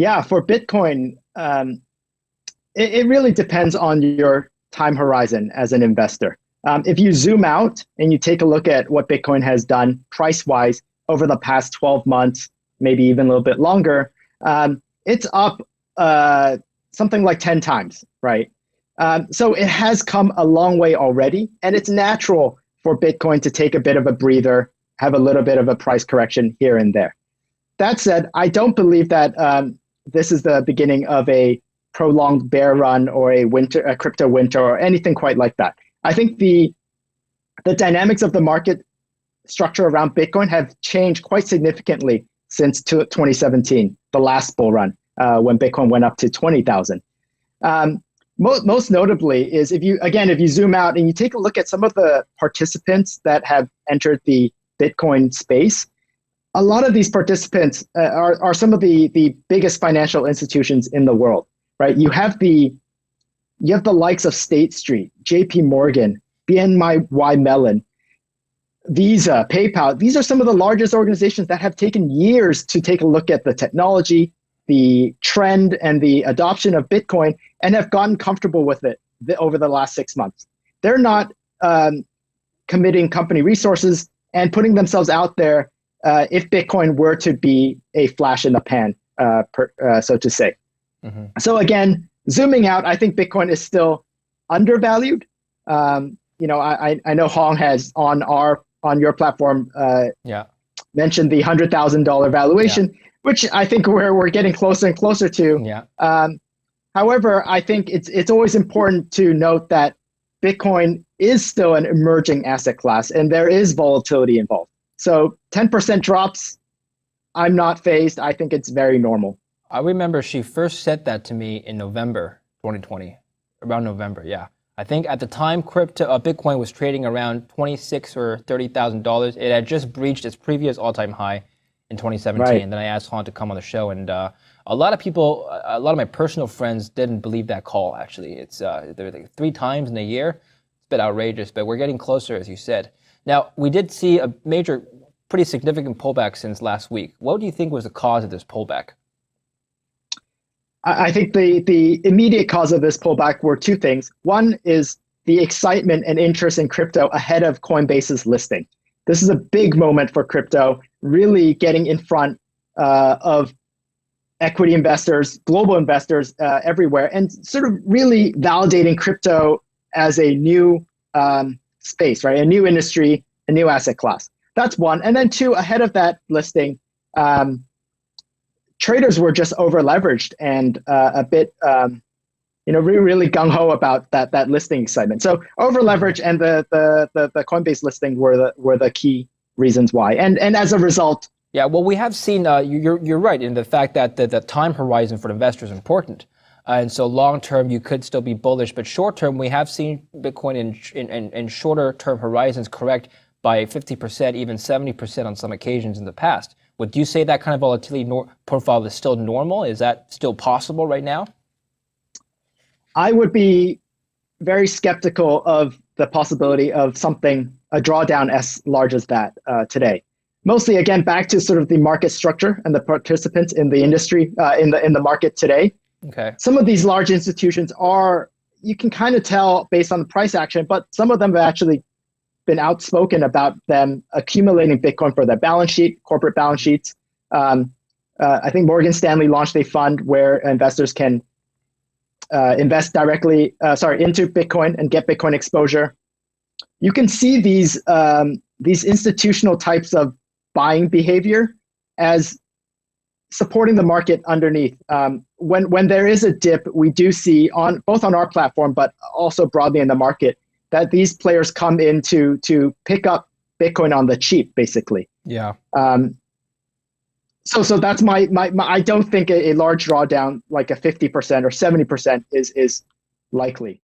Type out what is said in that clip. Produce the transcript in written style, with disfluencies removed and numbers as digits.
Yeah, for Bitcoin, it really depends on your time horizon as an investor. If you zoom out and you take a look at what Bitcoin has done price-wise over the past 12 months, maybe even a little bit longer, it's up something like 10 times, right? So it has come a long way already, and it's natural for Bitcoin to take a bit of a breather, have a little bit of a price correction here and there. That said, I don't believe that this is the beginning of a prolonged bear run or a crypto winter or anything quite like that. I think the dynamics of the market structure around Bitcoin have changed quite significantly since 2017, the last bull run, when Bitcoin went up to 20,000. Most notably is if you zoom out and you take a look at some of the participants that have entered the Bitcoin space, a lot of these participants are some of the biggest financial institutions in the world, right? You have the likes of State Street, JP Morgan, BNY Mellon, Visa, PayPal. These are some of the largest organizations that have taken years to take a look at the technology, the trend, and the adoption of Bitcoin, and have gotten comfortable with it over the last 6 months. They're not committing company resources and putting themselves out there if Bitcoin were to be a flash in the pan, so to say. Mm-hmm. So again, zooming out, I think Bitcoin is still undervalued. I know Hong has on your platform mentioned the $100,000 valuation, which I think we're getting closer and closer to. Yeah. However, I think it's always important to note that Bitcoin is still an emerging asset class, and there is volatility involved. So 10% drops, I'm not fazed. I think it's very normal. I remember she first said that to me in November 2020, around November, yeah. I think at the time, Bitcoin was trading around $26,000 or $30,000. It had just breached its previous all-time high in 2017. Right. And then I asked Han to come on the show, and a lot of my personal friends didn't believe that call. Actually, they're like 3 times in a year. It's a bit outrageous, but we're getting closer, as you said. Now, we did see a major, pretty significant pullback since last week. What do you think was the cause of this pullback? I think the immediate cause of this pullback were 2 things. One is the excitement and interest in crypto ahead of Coinbase's listing. This is a big moment for crypto, really getting in front of equity investors, global investors everywhere, and sort of really validating crypto as a new space, right? A new industry, a new asset class. That's one. And then 2, ahead of that listing, traders were just over leveraged and a bit, really gung ho about that listing excitement. So over leverage and the Coinbase listing were the key reasons why. And as a result, yeah, well, we have seen you're right in the fact that the time horizon for the investor is important. And so long term, you could still be bullish, but short term, we have seen Bitcoin in shorter term horizons correct by 50%, even 70% on some occasions in the past. Would you say that kind of volatility profile is still normal? Is that still possible right now? I would be very skeptical of the possibility of a drawdown as large as that today. Mostly, again, back to sort of the market structure and the participants in the industry, in the market today. Okay. Some of these large institutions you can kind of tell based on the price action, but some of them have actually been outspoken about them accumulating Bitcoin for their balance sheet, corporate balance sheets. I think Morgan Stanley launched a fund where investors can invest directly, into Bitcoin and get Bitcoin exposure. You can see these institutional types of buying behavior as supporting the market underneath. When there is a dip, we do see both on our platform, but also broadly in the market, that these players come in to pick up Bitcoin on the cheap, basically. Yeah. So that's my I don't think a large drawdown like a 50% or 70% is likely.